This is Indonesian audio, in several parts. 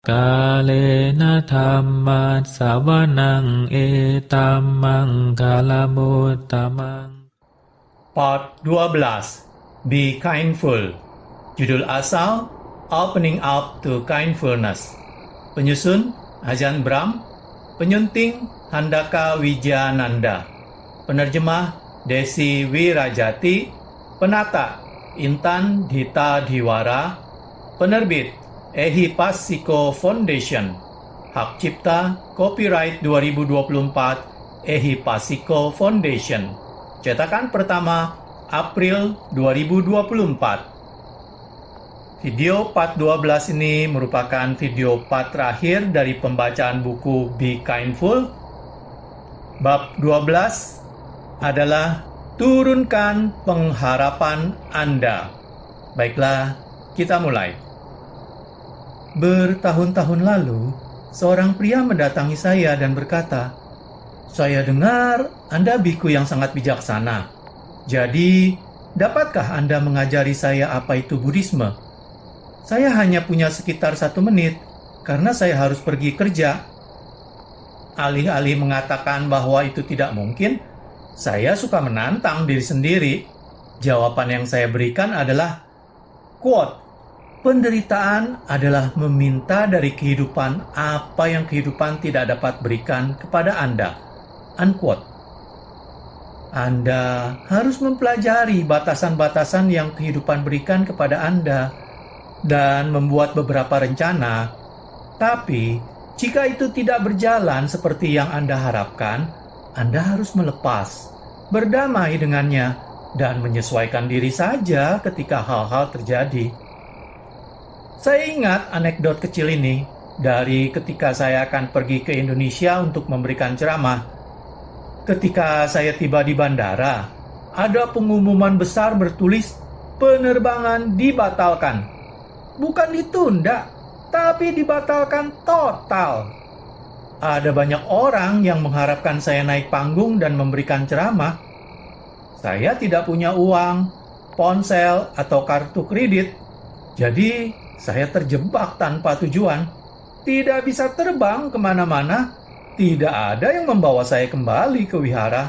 Kalena dhammat sawanang etamang kalamutamang. Part 12. Be Kindful. Judul asal Opening Up to Kindfulness. Penyusun Ajahn Brahm. Penyunting Handaka Wijayananda. Penerjemah Desi Wirajati. Penata Intan Dita Diwara. Penerbit Ehipasiko Foundation. Hak Cipta Copyright 2024 Ehipasiko Foundation. Cetakan pertama April 2024. Video part 12 ini merupakan video part terakhir dari pembacaan buku Be Kindful. Bab 12 adalah turunkan pengharapan Anda. Baiklah, kita mulai. Bertahun-tahun lalu, seorang pria mendatangi saya dan berkata, "Saya dengar Anda biku yang sangat bijaksana. Jadi, dapatkah Anda mengajari saya apa itu Buddhisme? Saya hanya punya sekitar 1 menit, karena saya harus pergi kerja." Alih-alih mengatakan bahwa itu tidak mungkin, saya suka menantang diri sendiri. Jawaban yang saya berikan adalah, quote, "Penderitaan adalah meminta dari kehidupan apa yang kehidupan tidak dapat berikan kepada Anda." Unquote. Anda harus mempelajari batasan-batasan yang kehidupan berikan kepada Anda dan membuat beberapa rencana. Tapi, jika itu tidak berjalan seperti yang Anda harapkan, Anda harus melepas, berdamai dengannya, dan menyesuaikan diri saja ketika hal-hal terjadi. Saya ingat anekdot kecil ini dari ketika saya akan pergi ke Indonesia untuk memberikan ceramah. Ketika saya tiba di bandara, ada pengumuman besar bertulis penerbangan dibatalkan. Bukan ditunda, tapi dibatalkan total. Ada banyak orang yang mengharapkan saya naik panggung dan memberikan ceramah. Saya tidak punya uang, ponsel, atau kartu kredit. Jadi, saya terjebak tanpa tujuan. Tidak bisa terbang kemana-mana. Tidak ada yang membawa saya kembali ke wihara.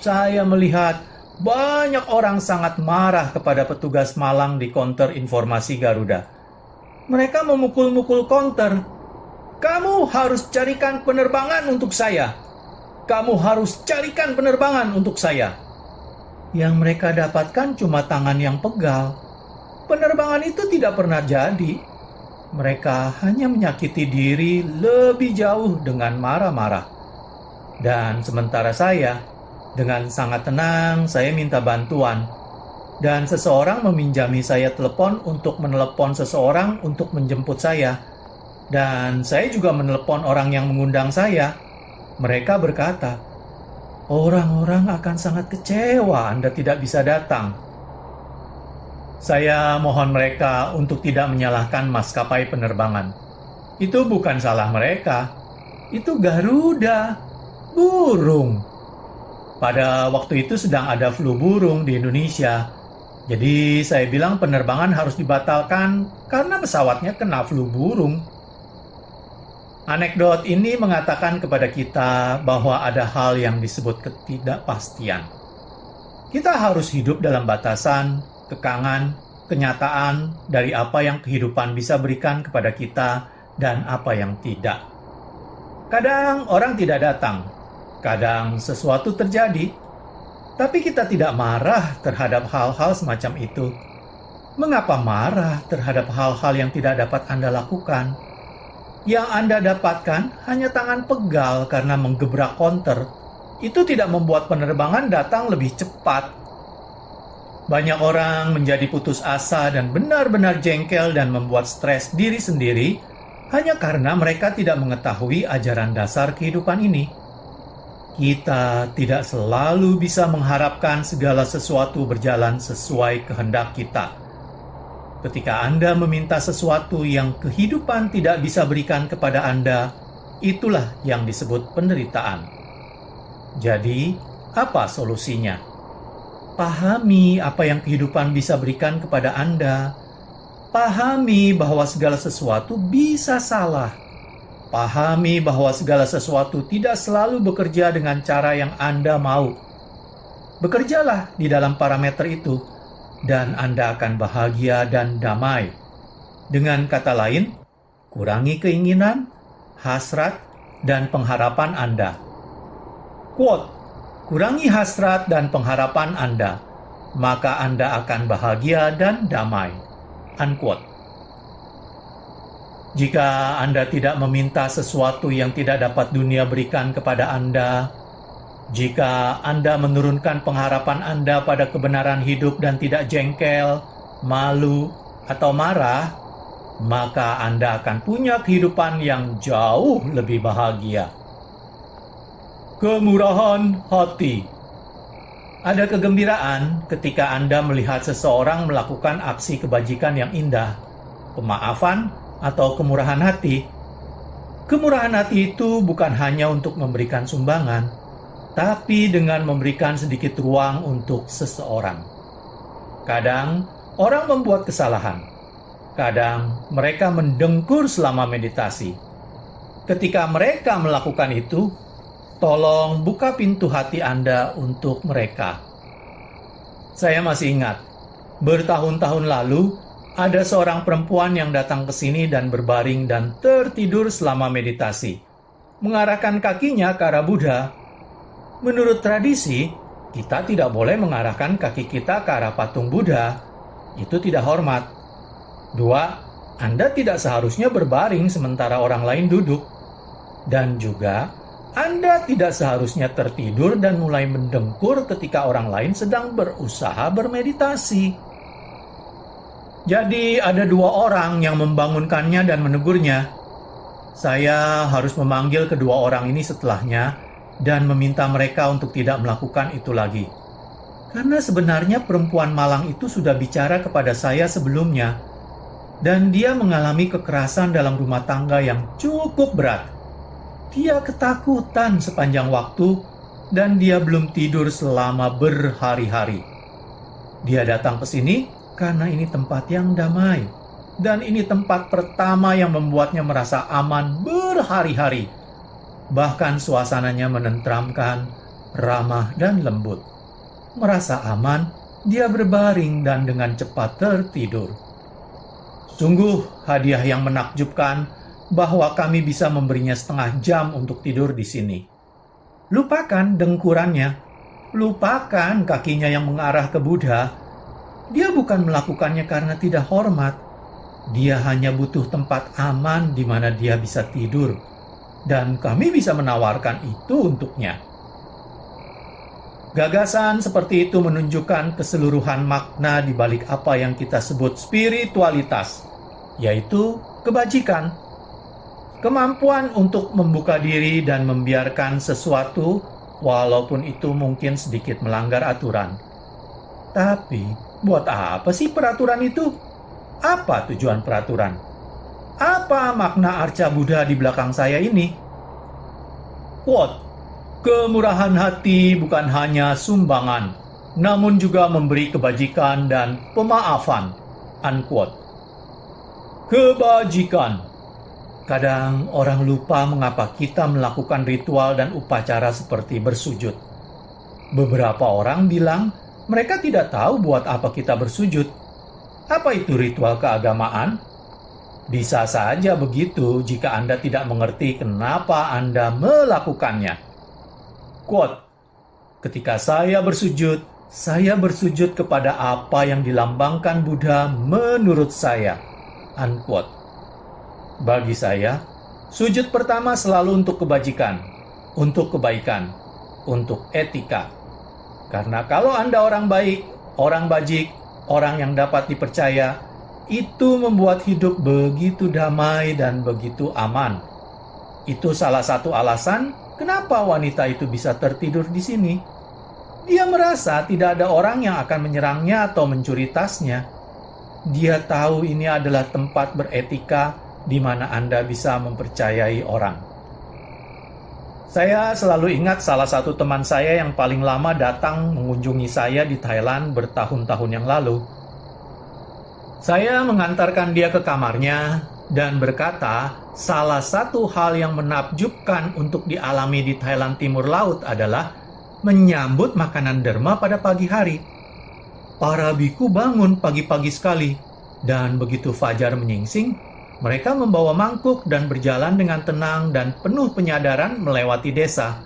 Saya melihat banyak orang sangat marah kepada petugas malang di konter informasi Garuda. Mereka memukul-mukul konter. "Kamu harus carikan penerbangan untuk saya. Kamu harus carikan penerbangan untuk saya." Yang mereka dapatkan cuma tangan yang pegal. Penerbangan itu tidak pernah jadi. Mereka hanya menyakiti diri lebih jauh dengan marah-marah. Dan sementara saya, dengan sangat tenang, saya minta bantuan. Dan seseorang meminjami saya telepon untuk menelepon seseorang untuk menjemput saya. Dan saya juga menelepon orang yang mengundang saya. Mereka berkata, "Orang-orang akan sangat kecewa Anda tidak bisa datang." Saya mohon mereka untuk tidak menyalahkan maskapai penerbangan. Itu bukan salah mereka. Itu Garuda, burung. Pada waktu itu sedang ada flu burung di Indonesia. Jadi saya bilang penerbangan harus dibatalkan karena pesawatnya kena flu burung. Anekdot ini mengatakan kepada kita bahwa ada hal yang disebut ketidakpastian. Kita harus hidup dalam batasan, kekangan, kenyataan dari apa yang kehidupan bisa berikan kepada kita dan apa yang tidak. Kadang orang tidak datang, kadang sesuatu terjadi, tapi kita tidak marah terhadap hal-hal semacam itu. Mengapa marah terhadap hal-hal yang tidak dapat Anda lakukan? Yang Anda dapatkan hanya tangan pegal karena menggebrak konter. Itu tidak membuat penerbangan datang lebih cepat. Banyak orang menjadi putus asa dan benar-benar jengkel dan membuat stres diri sendiri hanya karena mereka tidak mengetahui ajaran dasar kehidupan ini. Kita tidak selalu bisa mengharapkan segala sesuatu berjalan sesuai kehendak kita. Ketika Anda meminta sesuatu yang kehidupan tidak bisa berikan kepada Anda, itulah yang disebut penderitaan. Jadi, apa solusinya? Pahami apa yang kehidupan bisa berikan kepada Anda. Pahami bahwa segala sesuatu bisa salah. Pahami bahwa segala sesuatu tidak selalu bekerja dengan cara yang Anda mau. Bekerjalah di dalam parameter itu, dan Anda akan bahagia dan damai. Dengan kata lain, kurangi keinginan, hasrat, dan pengharapan Anda. Quote, kurangi hasrat dan pengharapan Anda, maka Anda akan bahagia dan damai. Unquote. Jika Anda tidak meminta sesuatu yang tidak dapat dunia berikan kepada Anda, jika Anda menurunkan pengharapan Anda pada kebenaran hidup dan tidak jengkel, malu, atau marah, maka Anda akan punya kehidupan yang jauh lebih bahagia. Kemurahan hati. Ada kegembiraan ketika Anda melihat seseorang melakukan aksi kebajikan yang indah, pemaafan, atau kemurahan hati. Kemurahan hati itu bukan hanya untuk memberikan sumbangan, tapi dengan memberikan sedikit ruang untuk seseorang. Kadang orang membuat kesalahan. Kadang mereka mendengkur selama meditasi. Ketika mereka melakukan itu, tolong buka pintu hati Anda untuk mereka. Saya masih ingat, bertahun-tahun lalu, ada seorang perempuan yang datang ke sini dan berbaring dan tertidur selama meditasi, mengarahkan kakinya ke arah Buddha. Menurut tradisi, kita tidak boleh mengarahkan kaki kita ke arah patung Buddha. Itu tidak hormat. 2, Anda tidak seharusnya berbaring sementara orang lain duduk. Dan juga, Anda tidak seharusnya tertidur dan mulai mendengkur ketika orang lain sedang berusaha bermeditasi. Jadi ada 2 orang yang membangunkannya dan menegurnya. Saya harus memanggil kedua orang ini setelahnya dan meminta mereka untuk tidak melakukan itu lagi. Karena sebenarnya perempuan malang itu sudah bicara kepada saya sebelumnya, dan dia mengalami kekerasan dalam rumah tangga yang cukup berat. Dia ketakutan sepanjang waktu, dan dia belum tidur selama berhari-hari. Dia datang ke sini karena ini tempat yang damai, dan ini tempat pertama yang membuatnya merasa aman berhari-hari. Bahkan suasananya menenteramkan, ramah, dan lembut. Merasa aman, dia berbaring dan dengan cepat tertidur. Sungguh hadiah yang menakjubkan bahwa kami bisa memberinya setengah jam untuk tidur di sini. Lupakan dengkurannya, lupakan kakinya yang mengarah ke Buddha. Dia bukan melakukannya karena tidak hormat. Dia hanya butuh tempat aman di mana dia bisa tidur. Dan kami bisa menawarkan itu untuknya. Gagasan seperti itu menunjukkan keseluruhan makna di balik apa yang kita sebut spiritualitas, yaitu kebajikan. Kemampuan untuk membuka diri dan membiarkan sesuatu, walaupun itu mungkin sedikit melanggar aturan. Tapi, buat apa sih peraturan itu? Apa tujuan peraturan? Apa makna arca Buddha di belakang saya ini? Quote, kemurahan hati bukan hanya sumbangan, namun juga memberi kebajikan dan pemaafan. Unquote. Kebajikan. Kadang orang lupa mengapa kita melakukan ritual dan upacara seperti bersujud. Beberapa orang bilang, mereka tidak tahu buat apa kita bersujud. Apa itu ritual keagamaan? Bisa saja begitu jika Anda tidak mengerti kenapa Anda melakukannya. Quote, ketika saya bersujud kepada apa yang dilambangkan Buddha menurut saya. Unquote. Bagi saya, sujud pertama selalu untuk kebajikan, untuk kebaikan, untuk etika. Karena kalau Anda orang baik, orang bajik, orang yang dapat dipercaya, itu membuat hidup begitu damai dan begitu aman. Itu salah satu alasan kenapa wanita itu bisa tertidur di sini. Dia merasa tidak ada orang yang akan menyerangnya atau mencuri tasnya. Dia tahu ini adalah tempat beretika di mana Anda bisa mempercayai orang. Saya selalu ingat salah satu teman saya yang paling lama datang mengunjungi saya di Thailand bertahun-tahun yang lalu. Saya mengantarkan dia ke kamarnya dan berkata, salah satu hal yang menakjubkan untuk dialami di Thailand Timur Laut adalah menyambut makanan derma pada pagi hari. Para biku bangun pagi-pagi sekali, dan begitu fajar menyingsing, mereka membawa mangkuk dan berjalan dengan tenang dan penuh penyadaran melewati desa.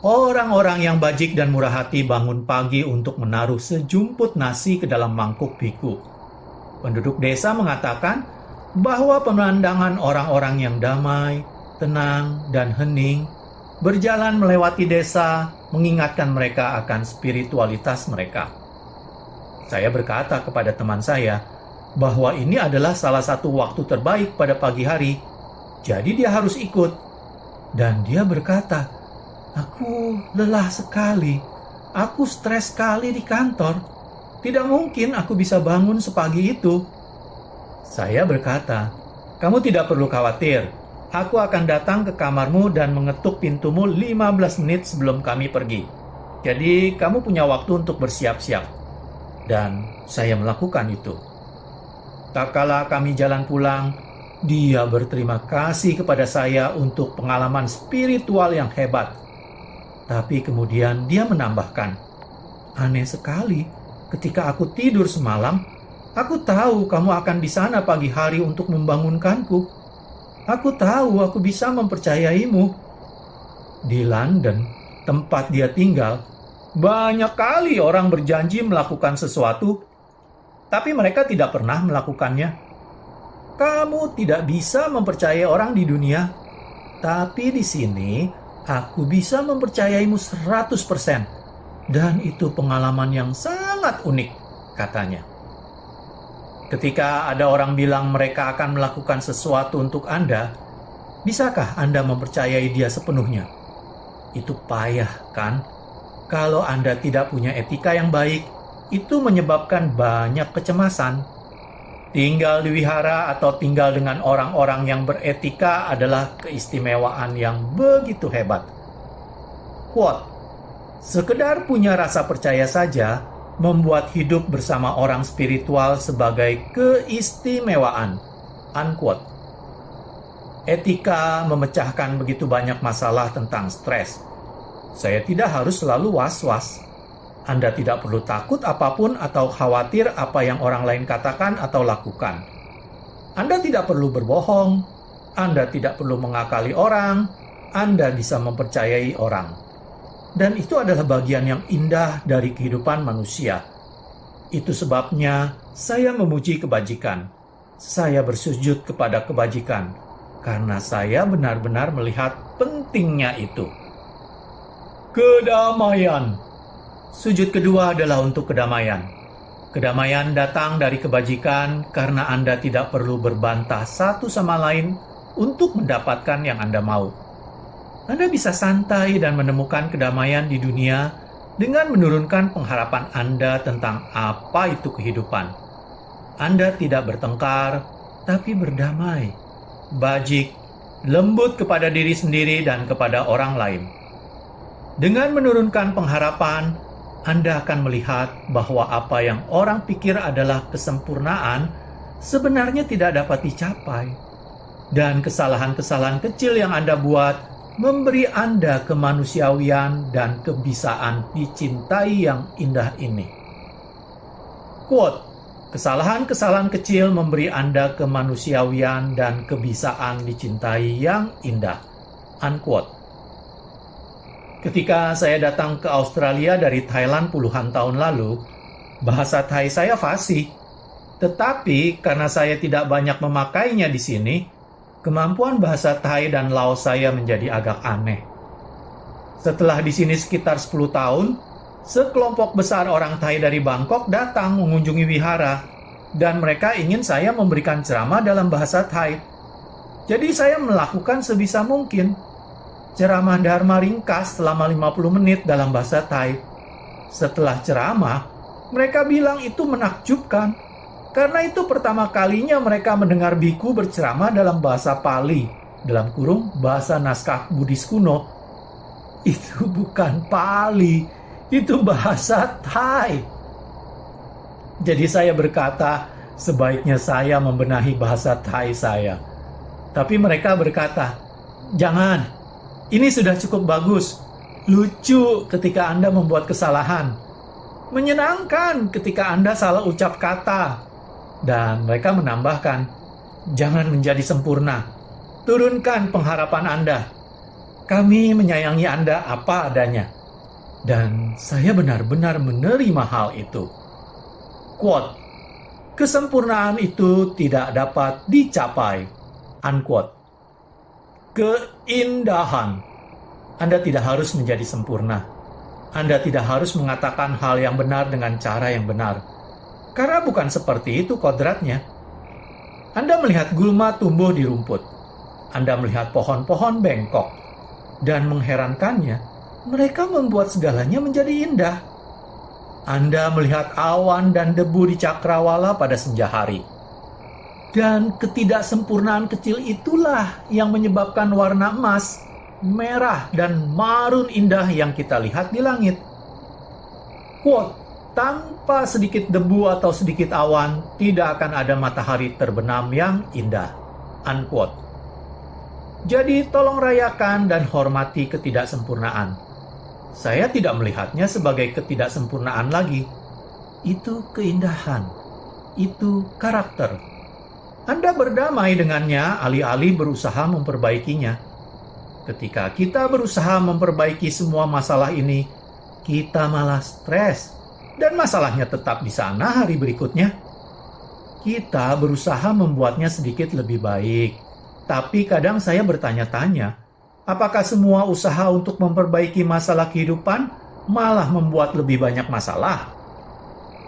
Orang-orang yang bajik dan murah hati bangun pagi untuk menaruh sejumput nasi ke dalam mangkuk biku. Penduduk desa mengatakan bahwa pemandangan orang-orang yang damai, tenang, dan hening berjalan melewati desa mengingatkan mereka akan spiritualitas mereka. Saya berkata kepada teman saya bahwa ini adalah salah satu waktu terbaik pada pagi hari, jadi dia harus ikut. Dan dia berkata, "Aku lelah sekali, aku stres sekali di kantor. Tidak mungkin aku bisa bangun sepagi itu." Saya berkata, "Kamu tidak perlu khawatir. Aku akan datang ke kamarmu dan mengetuk pintumu 15 menit sebelum kami pergi. Jadi kamu punya waktu untuk bersiap-siap." Dan saya melakukan itu. Tak kala kami jalan pulang, dia berterima kasih kepada saya untuk pengalaman spiritual yang hebat. Tapi kemudian dia menambahkan, "Aneh sekali, ketika aku tidur semalam, aku tahu kamu akan di sana pagi hari untuk membangunkanku. Aku tahu aku bisa mempercayaimu." Di London, tempat dia tinggal, banyak kali orang berjanji melakukan sesuatu, tapi mereka tidak pernah melakukannya. Kamu tidak bisa mempercayai orang di dunia, tapi di sini aku bisa mempercayaimu 100%. Dan itu pengalaman yang sangat unik, katanya. Ketika ada orang bilang mereka akan melakukan sesuatu untuk Anda, bisakah Anda mempercayai dia sepenuhnya? Itu payah, kan? Kalau Anda tidak punya etika yang baik, itu menyebabkan banyak kecemasan. Tinggal di wihara atau tinggal dengan orang-orang yang beretika adalah keistimewaan yang begitu hebat. Quote, "Sekedar punya rasa percaya saja membuat hidup bersama orang spiritual sebagai keistimewaan." Unquote. Etika memecahkan begitu banyak masalah tentang stres. Saya tidak harus selalu was-was. Anda tidak perlu takut apapun atau khawatir apa yang orang lain katakan atau lakukan. Anda tidak perlu berbohong. Anda tidak perlu mengakali orang. Anda bisa mempercayai orang. Dan itu adalah bagian yang indah dari kehidupan manusia. Itu sebabnya saya memuji kebajikan. Saya bersujud kepada kebajikan, karena saya benar-benar melihat pentingnya itu. Kedamaian. Sujud kedua adalah untuk kedamaian. Kedamaian datang dari kebajikan karena Anda tidak perlu berbantah satu sama lain untuk mendapatkan yang Anda mau. Anda bisa santai dan menemukan kedamaian di dunia dengan menurunkan pengharapan Anda tentang apa itu kehidupan. Anda tidak bertengkar, tapi berdamai, bajik, lembut kepada diri sendiri dan kepada orang lain. Dengan menurunkan pengharapan, Anda akan melihat bahwa apa yang orang pikir adalah kesempurnaan sebenarnya tidak dapat dicapai. Dan kesalahan-kesalahan kecil yang Anda buat memberi Anda kemanusiawian dan kebisaan dicintai yang indah ini. Quote, "Kesalahan-kesalahan kecil memberi Anda kemanusiawian dan kebisaan dicintai yang indah." Unquote. Ketika saya datang ke Australia dari Thailand puluhan tahun lalu, bahasa Thai saya fasih. Tetapi karena saya tidak banyak memakainya di sini, kemampuan bahasa Thai dan Laos saya menjadi agak aneh. Setelah di sini sekitar 10 tahun, sekelompok besar orang Thai dari Bangkok datang mengunjungi wihara, dan mereka ingin saya memberikan ceramah dalam bahasa Thai. Jadi saya melakukan sebisa mungkin. Ceramah Dharma ringkas selama 50 menit dalam bahasa Thai. Setelah ceramah, mereka bilang itu menakjubkan. Karena itu pertama kalinya mereka mendengar biku berceramah dalam bahasa Pali, dalam kurung bahasa naskah Buddhis kuno. Itu bukan Pali, itu bahasa Thai. Jadi saya berkata, Sebaiknya saya membenahi bahasa Thai saya. Tapi mereka berkata, "Jangan, ini sudah cukup bagus. Lucu ketika Anda membuat kesalahan. Menyenangkan ketika Anda salah ucap kata." Dan mereka menambahkan, "Jangan menjadi sempurna. Turunkan pengharapan Anda. Kami menyayangi Anda apa adanya." Dan saya benar-benar menerima hal itu. Quote, "Kesempurnaan itu tidak dapat dicapai." Unquote. Keindahan. Anda tidak harus menjadi sempurna. Anda tidak harus mengatakan hal yang benar dengan cara yang benar. Karena bukan seperti itu kodratnya. Anda melihat gulma tumbuh di rumput. Anda melihat pohon-pohon bengkok. Dan mengherankannya, mereka membuat segalanya menjadi indah. Anda melihat awan dan debu di cakrawala pada senja hari. Dan ketidaksempurnaan kecil itulah yang menyebabkan warna emas, merah, dan marun indah yang kita lihat di langit. Quote, "Tanpa sedikit debu atau sedikit awan, tidak akan ada matahari terbenam yang indah." Unquote. Jadi tolong rayakan dan hormati ketidaksempurnaan. Saya tidak melihatnya sebagai ketidaksempurnaan lagi. Itu keindahan. Itu karakter. Anda berdamai dengannya alih-alih berusaha memperbaikinya. Ketika kita berusaha memperbaiki semua masalah ini, kita malah stres. Dan masalahnya tetap di sana hari berikutnya. Kita berusaha membuatnya sedikit lebih baik. Tapi kadang saya bertanya-tanya, apakah semua usaha untuk memperbaiki masalah kehidupan malah membuat lebih banyak masalah?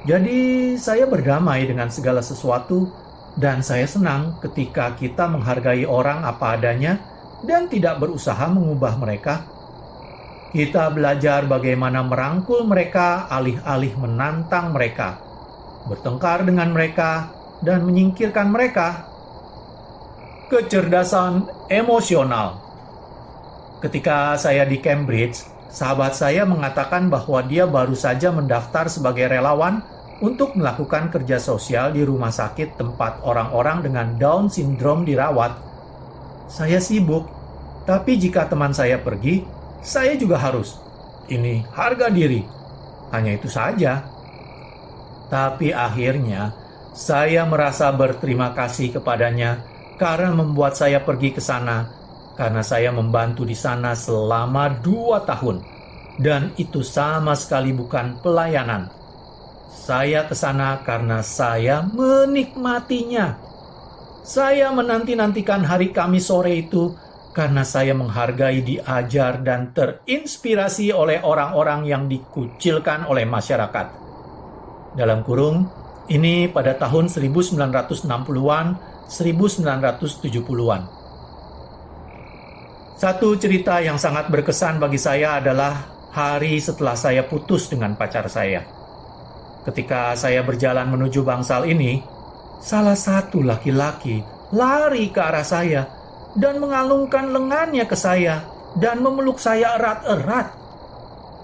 Jadi saya berdamai dengan segala sesuatu, dan saya senang ketika kita menghargai orang apa adanya dan tidak berusaha mengubah mereka. Kita belajar bagaimana merangkul mereka alih-alih menantang mereka, bertengkar dengan mereka, dan menyingkirkan mereka. Kecerdasan emosional. Ketika saya di Cambridge, sahabat saya mengatakan bahwa dia baru saja mendaftar sebagai relawan untuk melakukan kerja sosial di rumah sakit tempat orang-orang dengan Down syndrome dirawat. Saya sibuk, tapi jika teman saya pergi, saya juga harus. Ini harga diri. Hanya itu saja. Tapi akhirnya, saya merasa berterima kasih kepadanya karena membuat saya pergi ke sana, karena saya membantu di sana selama 2 tahun. Dan itu sama sekali bukan pelayanan. Saya ke sana karena saya menikmatinya. Saya menanti-nantikan hari Kamis sore itu karena saya menghargai, diajar, dan terinspirasi oleh orang-orang yang dikucilkan oleh masyarakat. Dalam kurung, ini pada tahun 1960-an, 1970-an. Satu cerita yang sangat berkesan bagi saya adalah hari setelah saya putus dengan pacar saya. Ketika saya berjalan menuju bangsal ini, salah satu laki-laki lari ke arah saya dan mengalungkan lengannya ke saya dan memeluk saya erat-erat.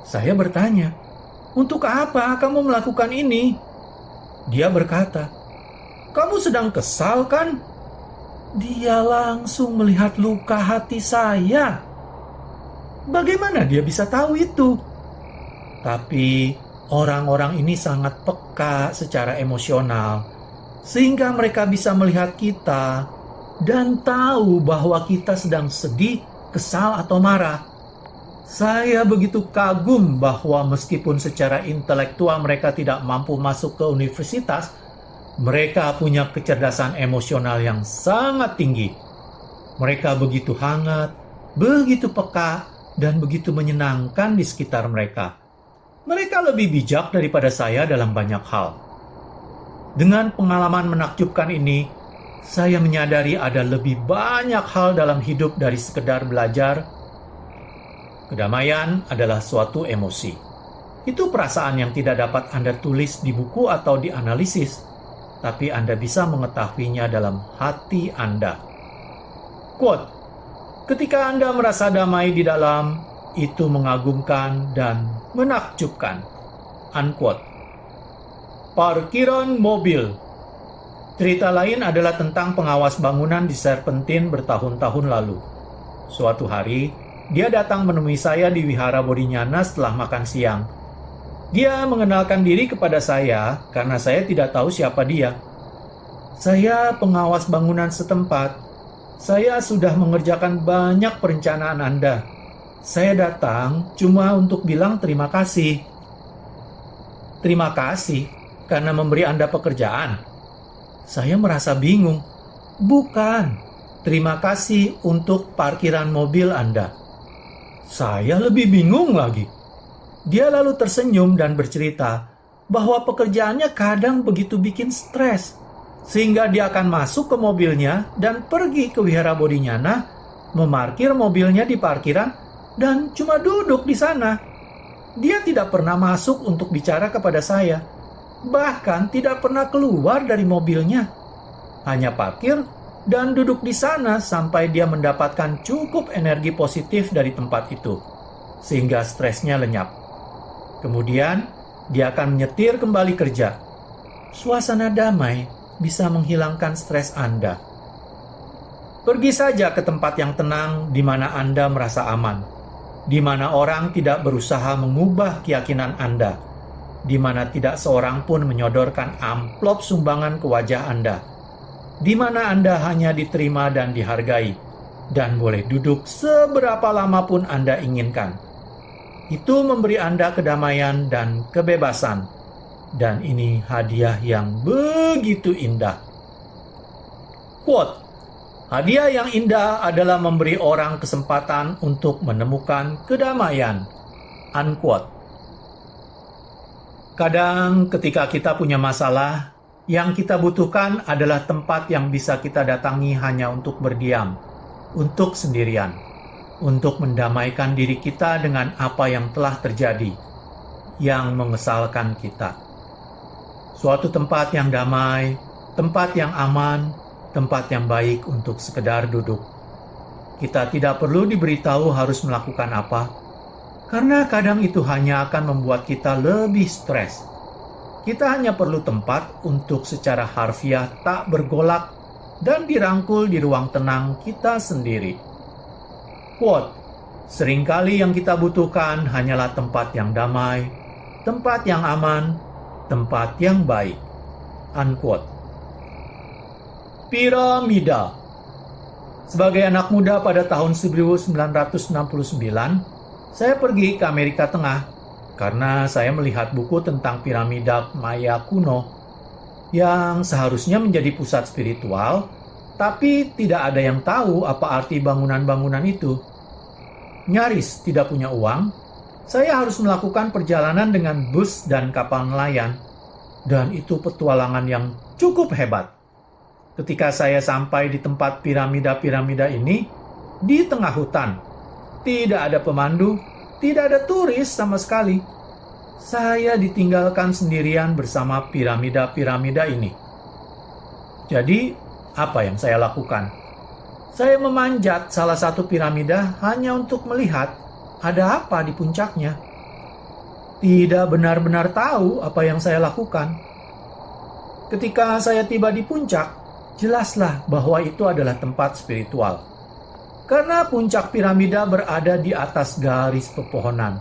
Saya bertanya, "Untuk apa kamu melakukan ini?" Dia berkata, "Kamu sedang kesal kan?" Dia langsung melihat luka hati saya. Bagaimana dia bisa tahu itu? Tapi orang-orang ini sangat peka secara emosional, sehingga mereka bisa melihat kita dan tahu bahwa kita sedang sedih, kesal, atau marah. Saya begitu kagum bahwa meskipun secara intelektual mereka tidak mampu masuk ke universitas, mereka punya kecerdasan emosional yang sangat tinggi. Mereka begitu hangat, begitu peka, dan begitu menyenangkan di sekitar mereka. Mereka lebih bijak daripada saya dalam banyak hal. Dengan pengalaman menakjubkan ini, saya menyadari ada lebih banyak hal dalam hidup dari sekedar belajar. Kedamaian adalah suatu emosi. Itu perasaan yang tidak dapat Anda tulis di buku atau dianalisis, tapi Anda bisa mengetahuinya dalam hati Anda. Quote, "Ketika Anda merasa damai di dalam, itu mengagumkan dan menakjubkan." Unquote. Parkiran mobil. Cerita lain adalah tentang pengawas bangunan di Serpentine bertahun-tahun lalu. Suatu hari, dia datang menemui saya di Wihara Bodhinyana setelah makan siang. Dia mengenalkan diri kepada saya karena saya tidak tahu siapa dia. Saya pengawas bangunan setempat. Saya sudah mengerjakan banyak perencanaan Anda. Saya datang cuma untuk bilang terima kasih. Terima kasih karena memberi Anda pekerjaan. Saya merasa bingung. Bukan, terima kasih untuk parkiran mobil Anda. Saya lebih bingung lagi. Dia lalu tersenyum dan bercerita bahwa pekerjaannya kadang begitu bikin stres, sehingga dia akan masuk ke mobilnya dan pergi ke Wihara Bodhinyana, memarkir mobilnya di parkiran, dan cuma duduk di sana. Dia tidak pernah masuk untuk bicara kepada saya, bahkan tidak pernah keluar dari mobilnya. Hanya parkir dan duduk di sana sampai dia mendapatkan cukup energi positif dari tempat itu, sehingga stresnya lenyap. Kemudian, dia akan menyetir kembali kerja. Suasana damai bisa menghilangkan stres Anda. Pergi saja ke tempat yang tenang di mana Anda merasa aman, di mana orang tidak berusaha mengubah keyakinan Anda, di mana tidak seorang pun menyodorkan amplop sumbangan ke wajah Anda, di mana Anda hanya diterima dan dihargai, dan boleh duduk seberapa lama pun Anda inginkan. Itu memberi Anda kedamaian dan kebebasan, dan ini hadiah yang begitu indah. Quote, hadiah yang indah adalah memberi orang kesempatan untuk menemukan kedamaian. Unquote. Kadang ketika kita punya masalah, yang kita butuhkan adalah tempat yang bisa kita datangi hanya untuk berdiam, untuk sendirian, untuk mendamaikan diri kita dengan apa yang telah terjadi, yang mengesalkan kita. Suatu tempat yang damai, tempat yang aman, tempat yang baik untuk sekedar duduk. Kita tidak perlu diberitahu harus melakukan apa, karena kadang itu hanya akan membuat kita lebih stres. Kita hanya perlu tempat untuk secara harfiah tak bergolak dan dirangkul di ruang tenang kita sendiri. Quote, seringkali yang kita butuhkan hanyalah tempat yang damai, tempat yang aman, tempat yang baik. Unquote. Piramida. Sebagai anak muda pada tahun 1969, saya pergi ke Amerika Tengah karena saya melihat buku tentang piramida Maya kuno yang seharusnya menjadi pusat spiritual, tapi tidak ada yang tahu apa arti bangunan-bangunan itu. Nyaris tidak punya uang, saya harus melakukan perjalanan dengan bus dan kapal nelayan, dan itu petualangan yang cukup hebat. Ketika saya sampai di tempat piramida-piramida ini, di tengah hutan, tidak ada pemandu, tidak ada turis sama sekali. Saya ditinggalkan sendirian bersama piramida-piramida ini. Jadi, apa yang saya lakukan? Saya memanjat salah satu piramida hanya untuk melihat ada apa di puncaknya. Tidak benar-benar tahu apa yang saya lakukan. Ketika saya tiba di puncak, jelaslah bahwa itu adalah tempat spiritual. Karena puncak piramida berada di atas garis pepohonan.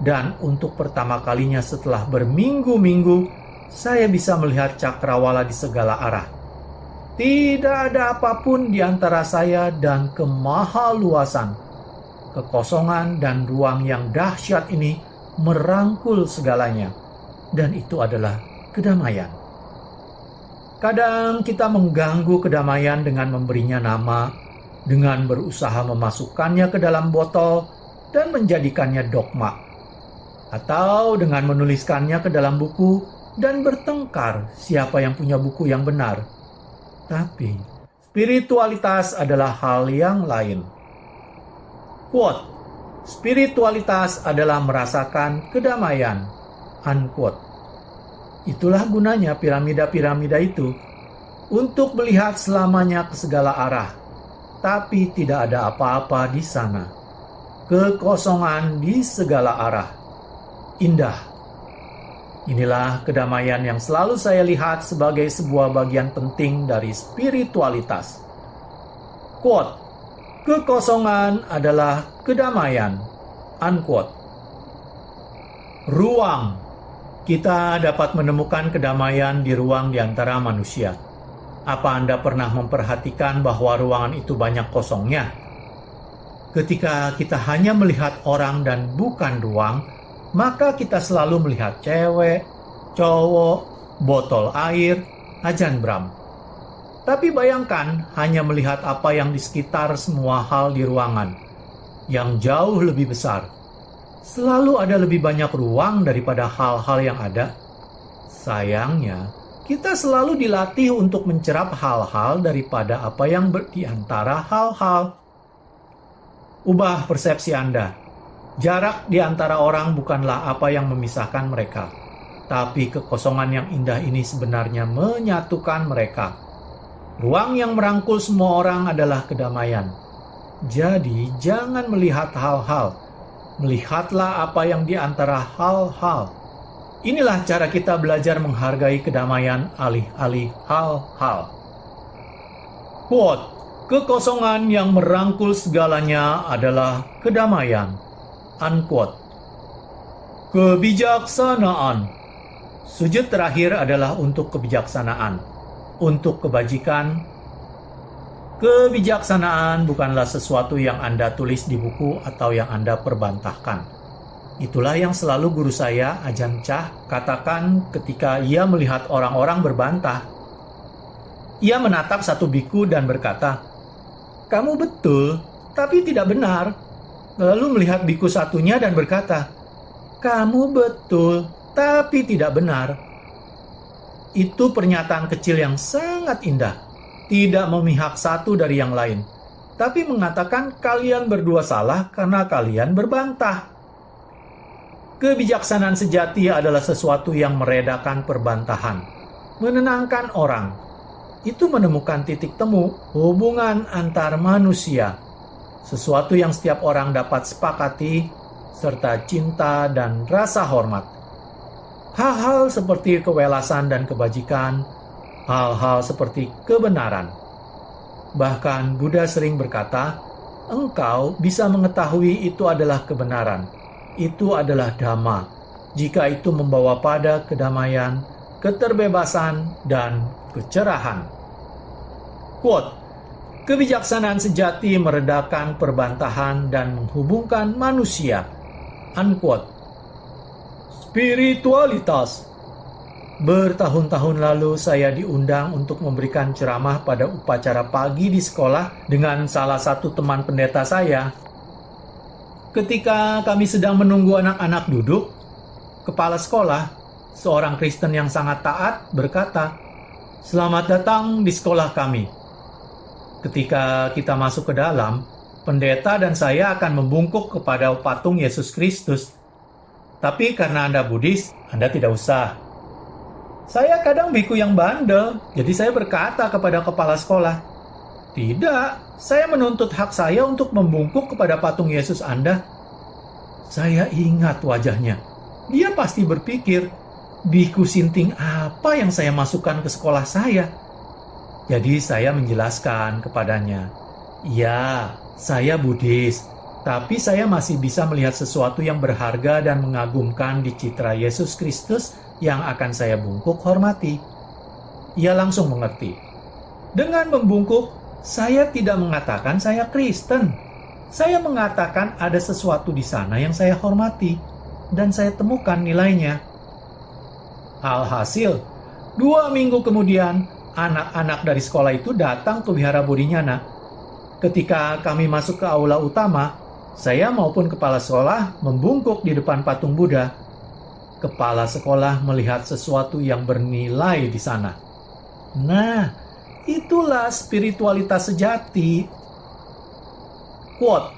Dan untuk pertama kalinya setelah berminggu-minggu, saya bisa melihat cakrawala di segala arah. Tidak ada apapun di antara saya dan kemahaluasan. Kekosongan dan ruang yang dahsyat ini merangkul segalanya. Dan itu adalah kedamaian. Kadang kita mengganggu kedamaian dengan memberinya nama, dengan berusaha memasukkannya ke dalam botol dan menjadikannya dogma. Atau dengan menuliskannya ke dalam buku dan bertengkar siapa yang punya buku yang benar. Tapi, spiritualitas adalah hal yang lain. Quote, spiritualitas adalah merasakan kedamaian. Unquote. Itulah gunanya piramida-piramida itu, untuk melihat selamanya ke segala arah, tapi tidak ada apa-apa di sana. Kekosongan di segala arah. Indah. Inilah kedamaian yang selalu saya lihat sebagai sebuah bagian penting dari spiritualitas. Quote, "Kekosongan adalah kedamaian." Unquote. Ruang. Kita dapat menemukan kedamaian di ruang di antara manusia. Apa Anda pernah memperhatikan bahwa ruangan itu banyak kosongnya? Ketika kita hanya melihat orang dan bukan ruang, maka kita selalu melihat cewek, cowok, botol air, ajan bram. Tapi bayangkan hanya melihat apa yang di sekitar semua hal di ruangan, yang jauh lebih besar. Selalu ada lebih banyak ruang daripada hal-hal yang ada. Sayangnya, kita selalu dilatih untuk mencerap hal-hal daripada apa yang di antara hal-hal. Ubah persepsi Anda. Jarak di antara orang bukanlah apa yang memisahkan mereka, tapi kekosongan yang indah ini sebenarnya menyatukan mereka. Ruang yang merangkul semua orang adalah kedamaian. Jadi, jangan melihat hal-hal. Melihatlah apa yang di antara hal-hal. Inilah cara kita belajar menghargai kedamaian alih-alih hal-hal. Quote, "Kekosongan yang merangkul segalanya adalah kedamaian." Unquote. Kebijaksanaan. Sujud terakhir adalah untuk kebijaksanaan, untuk kebajikan. Kebijaksanaan bukanlah sesuatu yang Anda tulis di buku atau yang Anda perbantahkan. Itulah yang selalu guru saya, Ajahn Chah, katakan ketika ia melihat orang-orang berbantah. Ia menatap satu biku dan berkata, "Kamu betul, tapi tidak benar." Lalu melihat biku satunya dan berkata, "Kamu betul, tapi tidak benar." Itu pernyataan kecil yang sangat indah. Tidak memihak satu dari yang lain, tapi mengatakan kalian berdua salah karena kalian berbantah. Kebijaksanaan sejati adalah sesuatu yang meredakan perbantahan, menenangkan orang. Itu menemukan titik temu hubungan antar manusia, sesuatu yang setiap orang dapat sepakati, serta cinta dan rasa hormat. Hal-hal seperti kewelasan dan kebajikan, hal-hal seperti kebenaran. Bahkan Buddha sering berkata, engkau bisa mengetahui itu adalah kebenaran. Itu adalah dhamma, jika itu membawa pada kedamaian, keterbebasan, dan kecerahan. Quote, "Kebijaksanaan sejati meredakan perbantahan dan menghubungkan manusia." Unquote. Spiritualitas. Bertahun-tahun lalu saya diundang untuk memberikan ceramah pada upacara pagi di sekolah dengan salah satu teman pendeta saya. Ketika kami sedang menunggu anak-anak duduk, kepala sekolah, seorang Kristen yang sangat taat, berkata, "Selamat datang di sekolah kami." Ketika kita masuk ke dalam, pendeta dan saya akan membungkuk kepada patung Yesus Kristus. Tapi karena Anda Buddhis, Anda tidak usah. Saya kadang biku yang bandel, jadi saya berkata kepada kepala sekolah, "Tidak, saya menuntut hak saya untuk membungkuk kepada patung Yesus Anda." Saya ingat wajahnya. Dia pasti berpikir, biku sinting apa yang saya masukkan ke sekolah saya? Jadi saya menjelaskan kepadanya, "Ya, saya Buddhis, tapi saya masih bisa melihat sesuatu yang berharga dan mengagumkan di citra Yesus Kristus yang akan saya bungkuk hormati." Ia langsung mengerti. Dengan membungkuk, saya tidak mengatakan saya Kristen. Saya mengatakan ada sesuatu di sana yang saya hormati, dan saya temukan nilainya. Alhasil, 2 minggu kemudian, anak-anak dari sekolah itu datang ke Wihara Bodhinyana. Ketika kami masuk ke aula utama, saya maupun kepala sekolah membungkuk di depan patung Buddha. Kepala sekolah melihat sesuatu yang bernilai di sana. Nah, itulah spiritualitas sejati. Quote,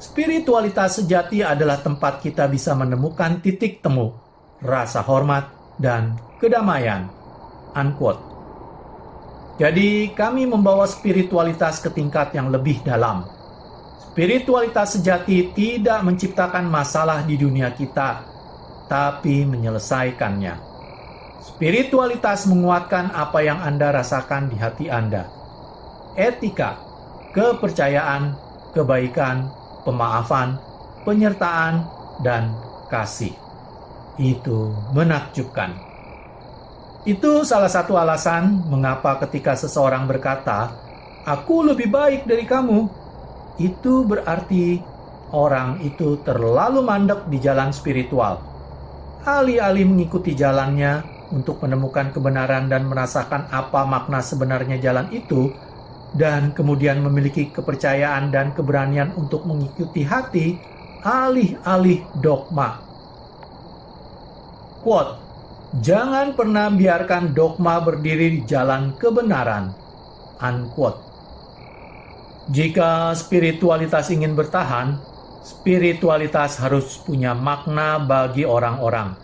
"Spiritualitas sejati adalah tempat kita bisa menemukan titik temu, rasa hormat, dan kedamaian." Unquote. Jadi, kami membawa spiritualitas ke tingkat yang lebih dalam. Spiritualitas sejati tidak menciptakan masalah di dunia kita, tapi menyelesaikannya. Spiritualitas menguatkan apa yang Anda rasakan di hati Anda. Etika, kepercayaan, kebaikan, pemaafan, penyertaan, dan kasih. Itu menakjubkan. Itu salah satu alasan mengapa ketika seseorang berkata, "Aku lebih baik dari kamu," itu berarti orang itu terlalu mandek di jalan spiritual. Alih-alih mengikuti jalannya untuk menemukan kebenaran dan merasakan apa makna sebenarnya jalan itu, dan kemudian memiliki kepercayaan dan keberanian untuk mengikuti hati, alih-alih dogma. Quote, "Jangan pernah biarkan dogma berdiri di jalan kebenaran." Unquote. Jika spiritualitas ingin bertahan, spiritualitas harus punya makna bagi orang-orang,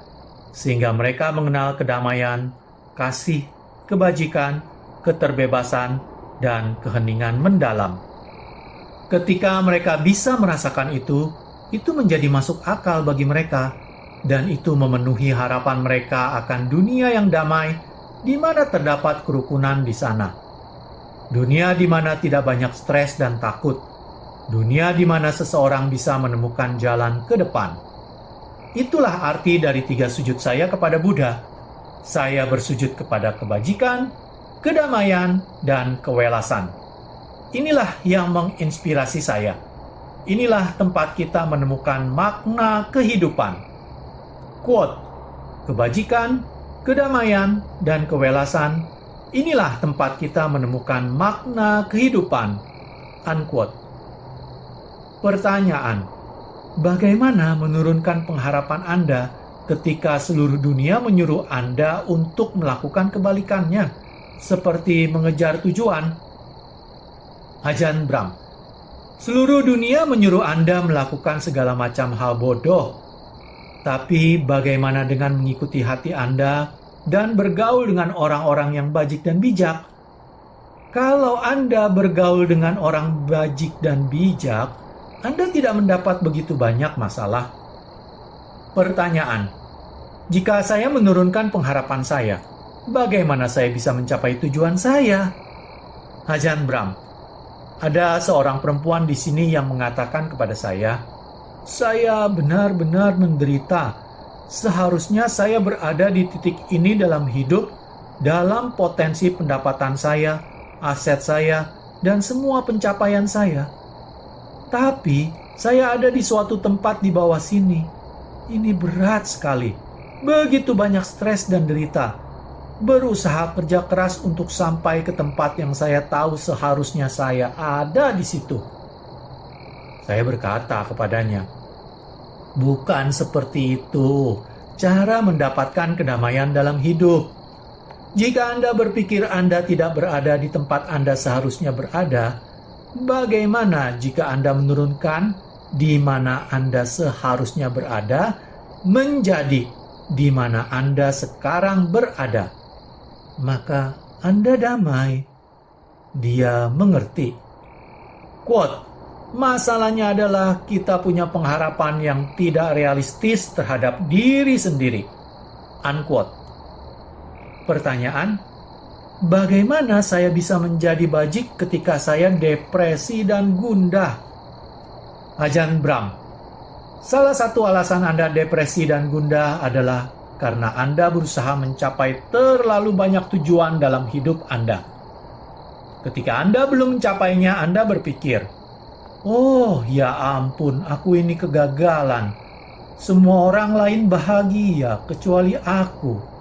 sehingga mereka mengenal kedamaian, kasih, kebajikan, keterbebasan, dan keheningan mendalam. Ketika mereka bisa merasakan itu menjadi masuk akal bagi mereka, dan itu memenuhi harapan mereka akan dunia yang damai, di mana terdapat kerukunan di sana. Dunia di mana tidak banyak stres dan takut. Dunia di mana seseorang bisa menemukan jalan ke depan. Itulah arti dari 3 sujud saya kepada Buddha. Saya bersujud kepada kebajikan, kedamaian, dan kewelasan. Inilah yang menginspirasi saya. Inilah tempat kita menemukan makna kehidupan. Quote, "Kebajikan, kedamaian, dan kewelasan, inilah tempat kita menemukan makna kehidupan." Unquote. Pertanyaan, bagaimana menurunkan pengharapan Anda ketika seluruh dunia menyuruh Anda untuk melakukan kebalikannya, seperti mengejar tujuan? Ajahn Brahm, seluruh dunia menyuruh Anda melakukan segala macam hal bodoh. Tapi bagaimana dengan mengikuti hati Anda dan bergaul dengan orang-orang yang bajik dan bijak? Kalau Anda bergaul dengan orang bajik dan bijak, Anda tidak mendapat begitu banyak masalah. Pertanyaan, jika saya menurunkan pengharapan saya, bagaimana saya bisa mencapai tujuan saya? Ajahn Brahm, ada seorang perempuan di sini yang mengatakan kepada saya benar-benar menderita. Seharusnya saya berada di titik ini dalam hidup, dalam potensi pendapatan saya, aset saya, dan semua pencapaian saya. Tapi, saya ada di suatu tempat di bawah sini. Ini berat sekali. Begitu banyak stres dan derita. Berusaha kerja keras untuk sampai ke tempat yang saya tahu seharusnya saya ada di situ. Saya berkata kepadanya, "Bukan seperti itu cara mendapatkan kedamaian dalam hidup. Jika Anda berpikir Anda tidak berada di tempat Anda seharusnya berada, bagaimana jika Anda menurunkan di mana Anda seharusnya berada menjadi di mana Anda sekarang berada? Maka Anda damai." Dia mengerti. Quote, "Masalahnya adalah kita punya pengharapan yang tidak realistis terhadap diri sendiri." Unquote. Pertanyaan, bagaimana saya bisa menjadi bajik ketika saya depresi dan gundah? Ajahn Brahm, salah satu alasan Anda depresi dan gundah adalah karena Anda berusaha mencapai terlalu banyak tujuan dalam hidup Anda. Ketika Anda belum mencapainya, Anda berpikir, "Oh, ya ampun, aku ini kegagalan. Semua orang lain bahagia kecuali aku."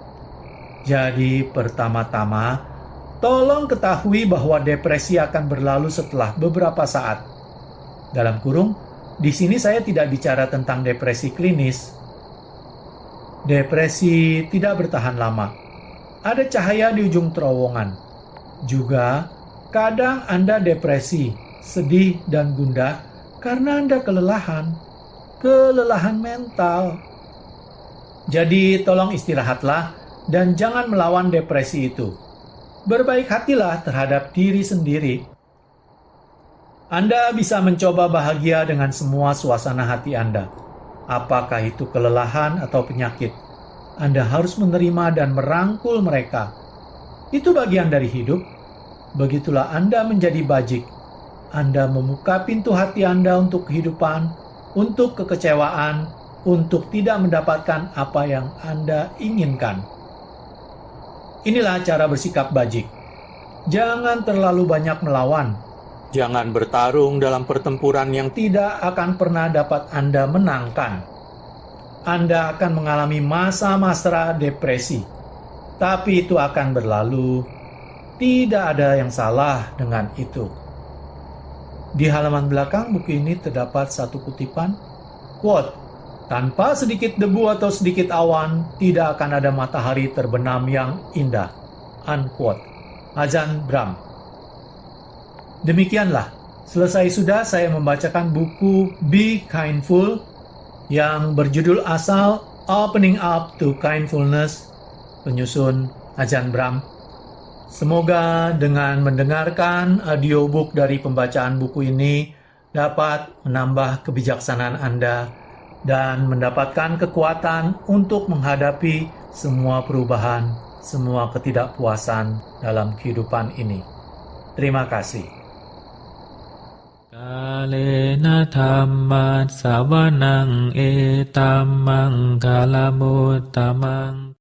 Jadi, pertama-tama, tolong ketahui bahwa depresi akan berlalu setelah beberapa saat. Dalam kurung, di sini saya tidak bicara tentang depresi klinis. Depresi tidak bertahan lama. Ada cahaya di ujung terowongan. Juga, kadang Anda depresi, sedih, dan gundah karena Anda kelelahan mental. Jadi tolong istirahatlah dan jangan melawan depresi itu. Berbaik hatilah terhadap diri sendiri. Anda bisa mencoba bahagia dengan semua suasana hati Anda. apakah itu kelelahan atau penyakit. Anda harus menerima dan merangkul mereka. Itu bagian dari hidup. Begitulah Anda menjadi bajik. Anda membuka pintu hati Anda untuk kehidupan, untuk kekecewaan, untuk tidak mendapatkan apa yang Anda inginkan. Inilah cara bersikap bajik. Jangan terlalu banyak melawan. Jangan bertarung dalam pertempuran yang tidak akan pernah dapat Anda menangkan. Anda akan mengalami masa-masa depresi, tapi itu akan berlalu. Tidak ada yang salah dengan itu. Di halaman belakang buku ini terdapat satu kutipan, quote, "Tanpa sedikit debu atau sedikit awan, tidak akan ada matahari terbenam yang indah." Unquote. Ajahn Brahm. Demikianlah, selesai sudah saya membacakan buku Be Kindful yang berjudul asal Opening Up to Kindfulness, penyusun Ajahn Brahm. Semoga dengan mendengarkan audiobook dari pembacaan buku ini dapat menambah kebijaksanaan Anda dan mendapatkan kekuatan untuk menghadapi semua perubahan, semua ketidakpuasan dalam kehidupan ini. Terima kasih. Kalena dhamma savanang etammang kalamuttamaং